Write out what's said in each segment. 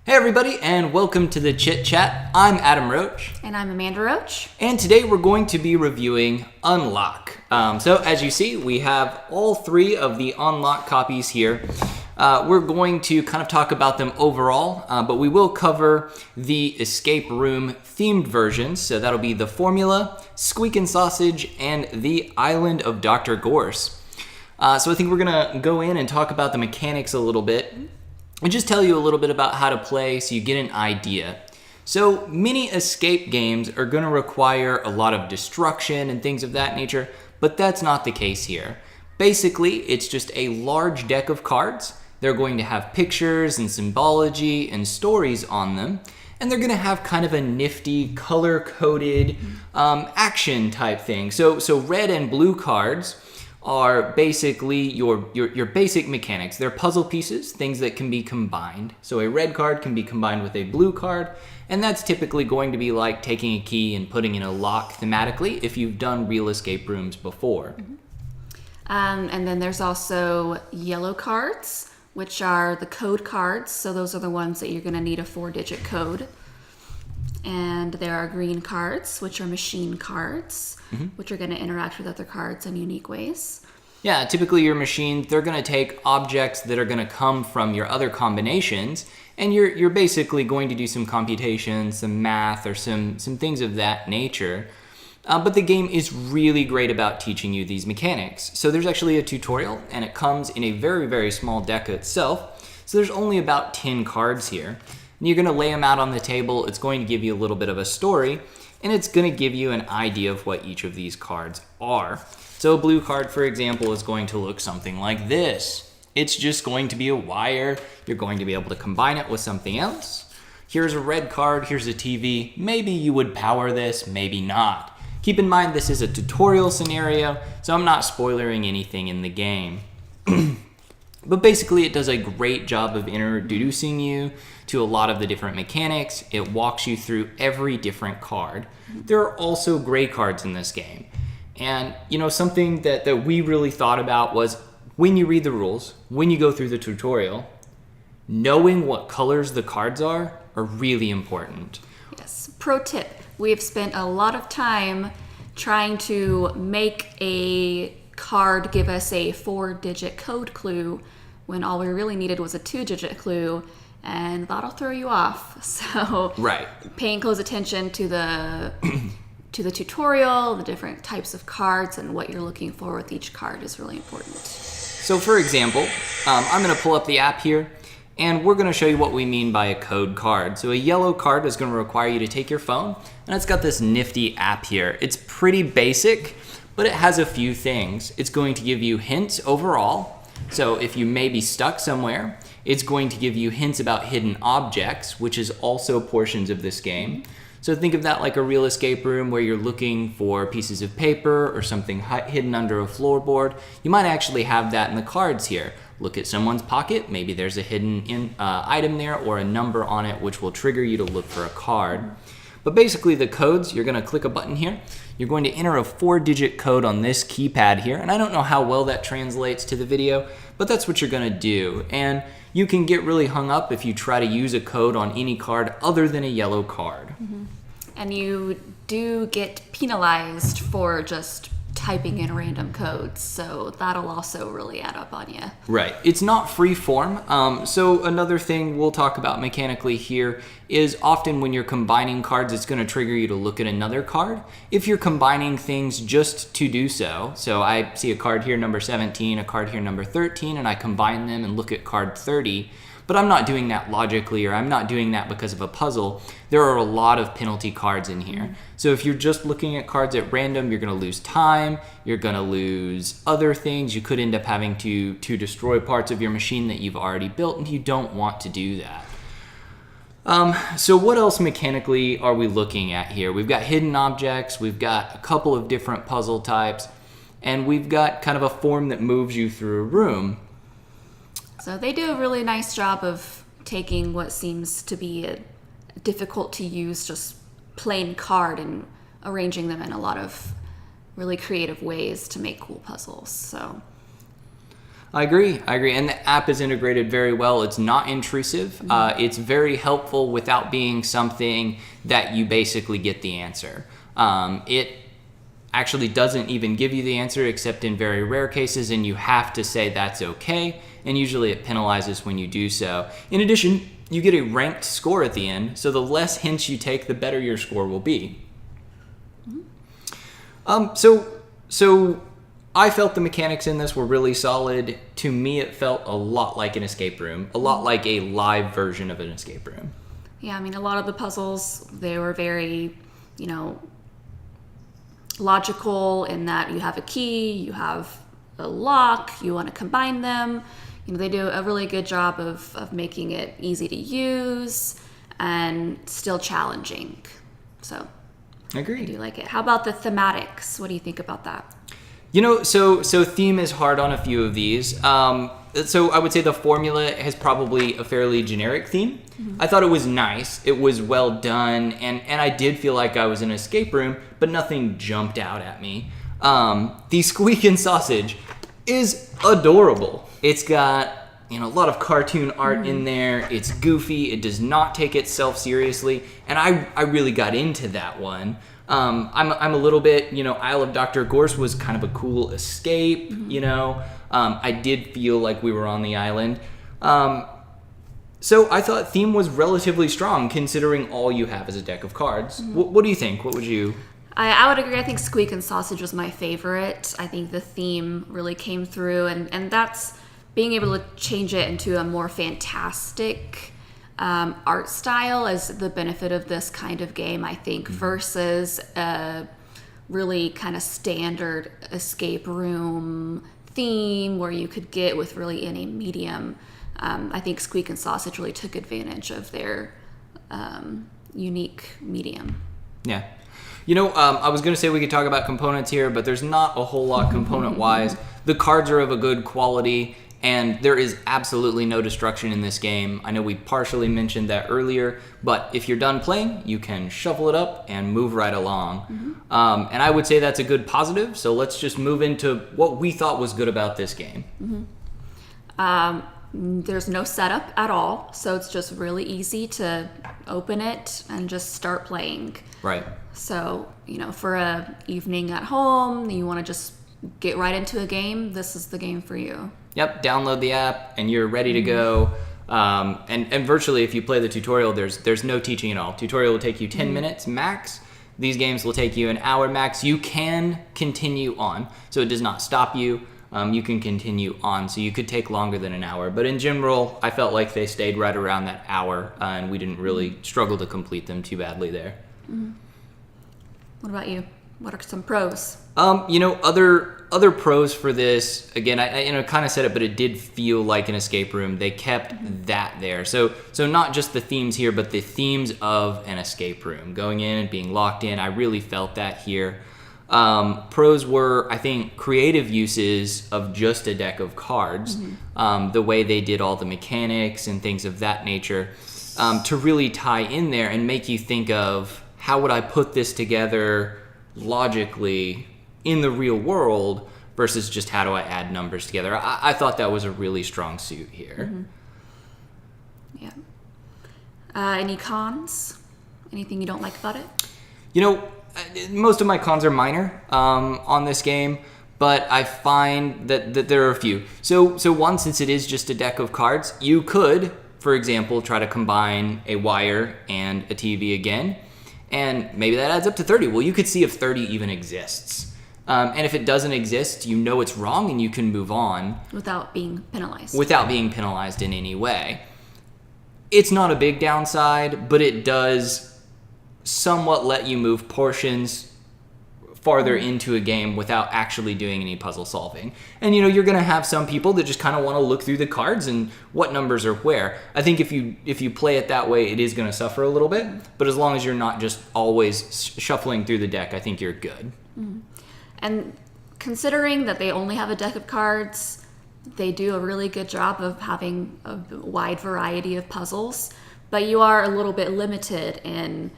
Hey everybody, and welcome to the Chit Chat. I'm Adam Roach. And I'm Amanda Roach. And today we're going to be reviewing Unlock. So as you see, we have all three of the Unlock copies here. We're going to kind of talk about them overall, but we will cover the escape room themed versions. So that'll be the Formula, Squeak and Sausage, and the Island of Dr. Gorse. So I think we're gonna go in and talk about the mechanics a little bit. And just tell you a little bit about how to play so you get an idea. So many escape games are going to require a lot of destruction and things of that nature, but that's not the case here. Basically, it's just a large deck of cards. They're going to have pictures and symbology and stories on them, and they're going to have kind of a nifty color-coded action type thing. So red and blue cards are basically your basic mechanics. They're puzzle pieces, things that can be combined. So a red card can be combined with a blue card, and that's typically going to be like taking a key and putting in a lock thematically if you've done real escape rooms before. And then there's also yellow cards, which are the code cards. So those are the ones that you're going to need a 4-digit code. And there are green cards, which are machine cards, which are going to interact with other cards in unique ways. Yeah, typically your machines, they're going to take objects that are going to come from your other combinations, and you're basically going to do some computation, some math, or some things of that nature. But the game is really great about teaching you these mechanics. So there's actually a tutorial, and it comes in a very, very small deck itself. So there's only about 10 cards here. And you're going to lay them out on the table. It's going to give you a little bit of a story, and it's going to give you an idea of what each of these cards are. So a blue card, for example, is going to look something like this. It's just going to be a wire. You're going to be able to combine it with something else. Here's a red card. Here's a TV. Maybe you would power this, maybe not. Keep in mind this is a tutorial scenario, so I'm not spoiling anything in the game. But basically, it does a great job of introducing you to a lot of the different mechanics. It walks you through every different card. There are also gray cards in this game. And, you know, something that we really thought about was when you read the rules, when you go through the tutorial, knowing what colors the cards are really important. Yes. Pro tip. We've spent a lot of time trying to make a card give us a 4-digit code clue when all we really needed was a 2-digit clue, and that'll throw you off. So right. Paying close attention to the tutorial, the different types of cards, and what you're looking for with each card is really important. So for example, I'm going to pull up the app here, and we're going to show you what we mean by a code card. So a yellow card is going to require you to take your phone, and it's got this nifty app here. It's pretty basic, but it has a few things. It's going to give you hints overall. So if you may be stuck somewhere, it's going to give you hints about hidden objects, which is also portions of this game. So think of that like a real escape room where you're looking for pieces of paper or something hidden under a floorboard. You might actually have that in the cards here. Look at someone's pocket. Maybe there's a hidden item there or a number on it, which will trigger you to look for a card. But basically the codes, you're going to click a button here. You're going to enter a 4-digit code on this keypad here. And I don't know how well that translates to the video, but that's what you're going to do. And you can get really hung up if you try to use a code on any card other than a yellow card. And you do get penalized for just typing in random codes, so that'll also really add up on you. Right. It's not free form. So another thing we'll talk about mechanically here is often when you're combining cards, it's going to trigger you to look at another card. If you're combining things just to do so, so I see a card here, number 17, a card here, number 13, and I combine them and look at card 30, but I'm not doing that logically, or I'm not doing that because of a puzzle. There are a lot of penalty cards in here. So if you're just looking at cards at random, you're going to lose time, you're going to lose other things. You could end up having to destroy parts of your machine that you've already built, and you don't want to do that. So what else mechanically are we looking at here? We've got hidden objects, we've got a couple of different puzzle types, and we've got kind of a form that moves you through a room. So they do a really nice job of taking what seems to be a difficult to use just plain card and arranging them in a lot of really creative ways to make cool puzzles. So I agree. And the app is integrated very well. It's not intrusive. It's very helpful without being something that you basically get the answer. It actually doesn't even give you the answer except in very rare cases, and you have to say that's okay, and usually it penalizes when you do so. In addition, you get a ranked score at the end, so the less hints you take, the better your score will be. So I felt the mechanics in this were really solid. To me, it felt a lot like an escape room, a lot like a live version of an escape room. Yeah, I mean, a lot of the puzzles, they were very, logical in that you have a key, you have a lock, you want to combine them. They do a really good job of making it easy to use and still challenging. So Agreed. I do like it. How about the thematics? What do you think about that? So theme is hard on a few of these. So I would say the formula has probably a fairly generic theme. I thought it was nice. It was well done, and I did feel like I was in an escape room, but nothing jumped out at me. The Squeak and Sausage is adorable. It's got a lot of cartoon art in there. It's goofy. It does not take itself seriously, and I really got into that one. I'm a little bit, Isle of Dr. Gorse was kind of a cool escape, I did feel like we were on the island. So I thought theme was relatively strong considering all you have is a deck of cards. What do you think? What would you... I would agree. I think Squeak and Sausage was my favorite. I think the theme really came through, and that's being able to change it into a more fantastic art style is the benefit of this kind of game, I think, versus a really kind of standard escape room theme where you could get with really any medium. I think Squeak and Sausage really took advantage of their unique medium. Yeah. I was going to say we could talk about components here, but there's not a whole lot component-wise. The cards are of a good quality, and there is absolutely no destruction in this game. I know we partially mentioned that earlier, but if you're done playing, you can shuffle it up and move right along. And I would say that's a good positive, so let's just move into what we thought was good about this game. There's no setup at all, so it's just really easy to open it and just start playing. Right. So, for a evening at home, you want to just get right into a game, this is the game for you. Yep, download the app and you're ready to go. And virtually, if you play the tutorial, there's no teaching at all. Tutorial will take you 10 minutes max. These games will take you an hour max. You can continue on, so it does not stop you. You can continue on, so you could take longer than an hour. But in general, I felt like they stayed right around that hour, and we didn't really struggle to complete them too badly there. What about you? What are some pros? Other pros for this, again, I kind of said it, but it did feel like an escape room. They kept that there. So not just the themes here, but the themes of an escape room. Going in and being locked in, I really felt that here. Pros were, I think, creative uses of just a deck of cards. The way they did all the mechanics and things of that nature to really tie in there and make you think of, how would I put this together logically in the real world versus just how do I add numbers together. I thought that was a really strong suit here. Yeah. Any cons? Anything you don't like about it? Most of my cons are minor on this game, but I find that there are a few. So one, since it is just a deck of cards, you could, for example, try to combine a wire and a TV again, and maybe that adds up to 30. Well, you could see if 30 even exists. And if it doesn't exist, it's wrong and you can move on. Without being penalized. Without being penalized in any way. It's not a big downside, but it does somewhat let you move portions farther into a game without actually doing any puzzle solving. And you're going to have some people that just kind of want to look through the cards and what numbers are where. I think if you play it that way, it is going to suffer a little bit, but as long as you're not just always shuffling through the deck, I think you're good. And considering that they only have a deck of cards, they do a really good job of having a wide variety of puzzles, but you are a little bit limited in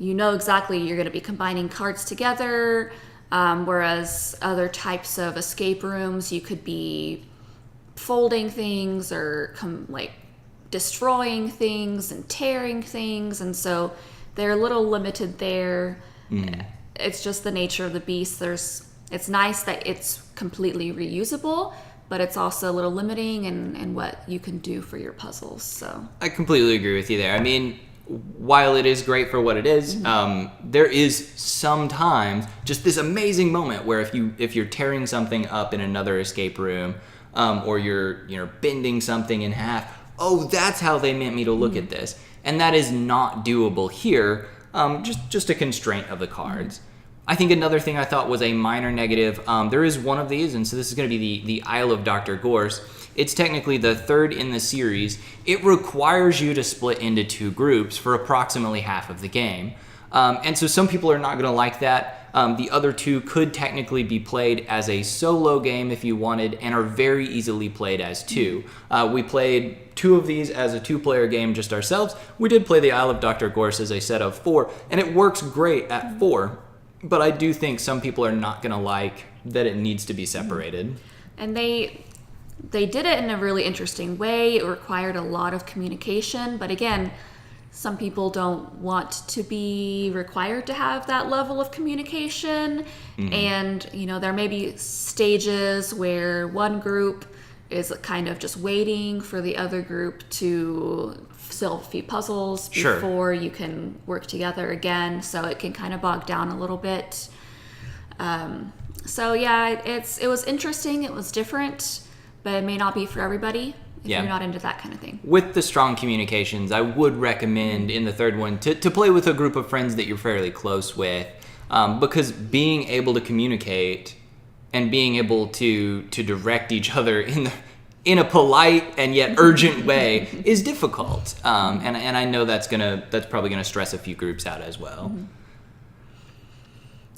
exactly you're going to be combining cards together, whereas other types of escape rooms, you could be folding things or like destroying things and tearing things, and so they're a little limited there. It's just the nature of the beast. It's nice that it's completely reusable, but it's also a little limiting in what you can do for your puzzles. So I completely agree with you there. I mean, while it is great for what it is, there is sometimes just this amazing moment where if you're tearing something up in another escape room, or you're bending something in half, oh, that's how they meant me to look at this, and that is not doable here. Just a constraint of the cards. I think another thing I thought was a minor negative, there is one of these, and so this is going to be the Isle of Dr. Gorse. It's technically the third in the series. It requires you to split into 2 groups for approximately half of the game. And so some people are not going to like that. The other 2 could technically be played as a solo game if you wanted, and are very easily played as 2. We played 2 of these as a 2-player game just ourselves. We did play the Isle of Dr. Gorse as a set of 4, and it works great at 4. But I do think some people are not going to like that it needs to be separated. And they did it in a really interesting way. It required a lot of communication, but again, some people don't want to be required to have that level of communication. And, there may be stages where one group is kind of just waiting for the other group to solve a few puzzles before you can work together again. So it can kind of bog down a little bit. So yeah, it was interesting. It was different, but it may not be for everybody if you're not into that kind of thing. With the strong communications, I would recommend in the third one to play with a group of friends that you're fairly close with, because being able to communicate and being able to direct each other in a polite and yet urgent way is difficult. And I know that's probably gonna stress a few groups out as well.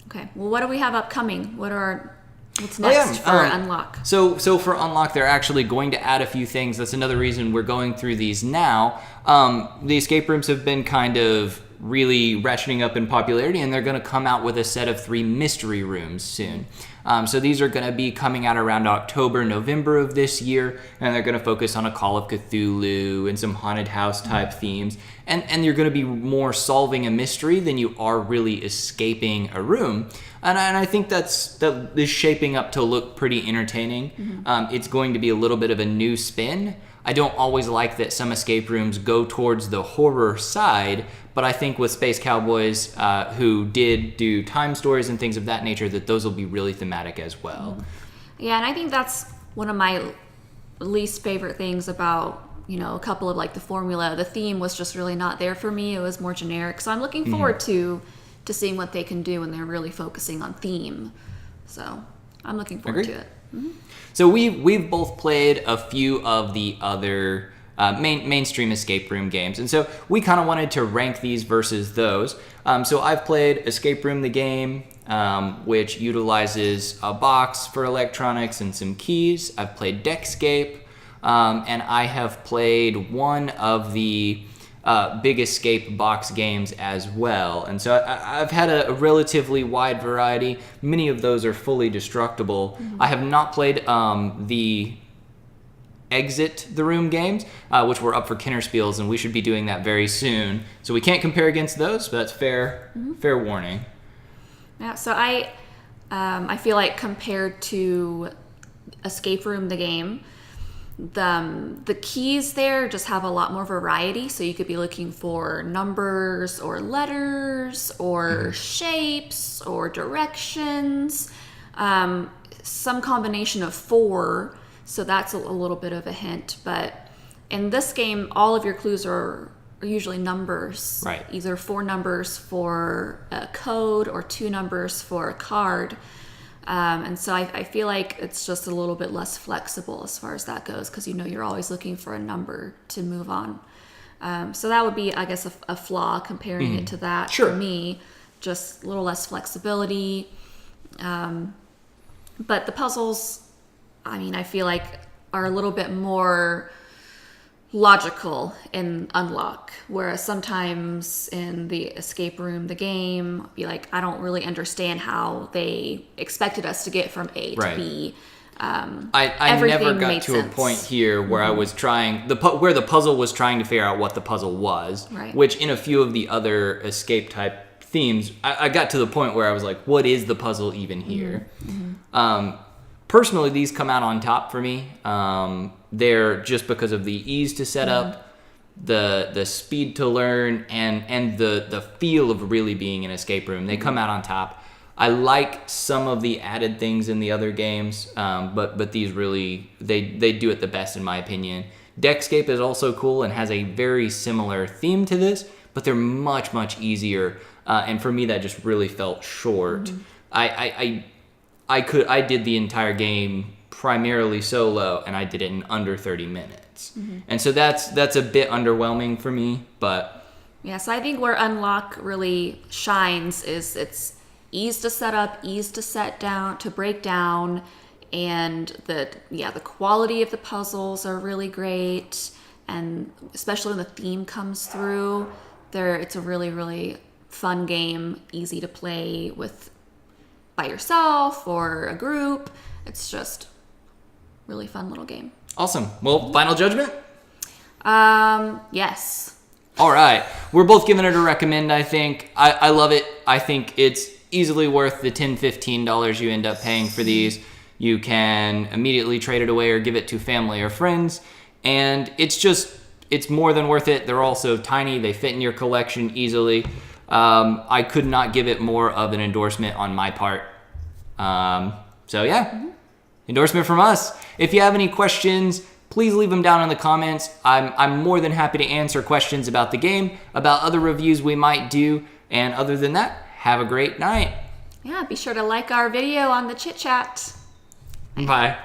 Okay. Well, what do we have upcoming? What's next for Unlock? So for Unlock, they're actually going to add a few things. That's another reason we're going through these now. The escape rooms have been kind of really ratcheting up in popularity, and they're going to come out with a set of 3 mystery rooms soon. So these are going to be coming out around October, November of this year, and they're going to focus on a Call of Cthulhu and some haunted house type themes. And you're going to be more solving a mystery than you are really escaping a room. And I think that is shaping up to look pretty entertaining. It's going to be a little bit of a new spin. I don't always like that some escape rooms go towards the horror side, but I think with Space Cowboys, who did do time stories and things of that nature, that those will be really thematic as well. Yeah, and I think that's one of my least favorite things about, a couple of like the formula. The theme was just really not there for me. It was more generic. So I'm looking forward to seeing what they can do when they're really focusing on theme. So I'm looking forward to it. So we've both played a few of the other mainstream escape room games, and so we kind of wanted to rank these versus those. So I've played Escape Room the game, which utilizes a box for electronics and some keys. I've played Deckscape, and I have played one of the Big Escape box games as well. And so I've had a relatively wide variety. Many of those are fully destructible. I have not played the Exit the Room games, which were up for Kennerspiels, and we should be doing that very soon. So we can't compare against those, but that's fair warning. Yeah, so I feel like compared to Escape Room the game, the keys there just have a lot more variety, so you could be looking for numbers or letters or shapes or directions, some combination of 4, so that's a little bit of a hint. But in this game, all of your clues are usually numbers, right? Either 4 numbers for a code or 2 numbers for a card. And so I feel like it's just a little bit less flexible as far as that goes, because you're always looking for a number to move on. So that would be, I guess, a flaw comparing it to that. For me, just a little less flexibility. But the puzzles, I feel like are a little bit more logical in Unlock, whereas sometimes in the Escape Room the game, be like, I don't really understand how they expected us to get from A to B. I never got to a point here where I was trying where the puzzle was trying to figure out what the puzzle was, Right. which in a few of the other escape type themes, I got to the point where I was like, what is the puzzle even here? Personally, these come out on top for me. They're just because of the ease to set up, the speed to learn, and the feel of really being an escape room. They come out on top. I like some of the added things in the other games, but these really, they do it the best in my opinion. Deckscape is also cool and has a very similar theme to this, but they're much, much easier. And for me, that just really felt short. I did the entire game primarily solo, and I did it in under 30 minutes. And so that's a bit underwhelming for me, but... Yeah, so I think where Unlock really shines is its ease to set up, ease to set down, to break down, and the quality of the puzzles are really great, and especially when the theme comes through, it's a really, really fun game, easy to play with by yourself or a group. It's just really fun little game. Awesome. Well, final judgment? Yes. All right. We're both giving it a recommend, I think. I love it. I think it's easily worth the $10, $15 you end up paying for these. You can immediately trade it away or give it to family or friends. And it's more than worth it. They're also tiny. They fit in your collection easily. I could not give it more of an endorsement on my part. Endorsement from us. If you have any questions, please leave them down in the comments. I'm more than happy to answer questions about the game, about other reviews we might do. And other than that, have a great night. Yeah, be sure to like our video on the Chit Chat. Bye.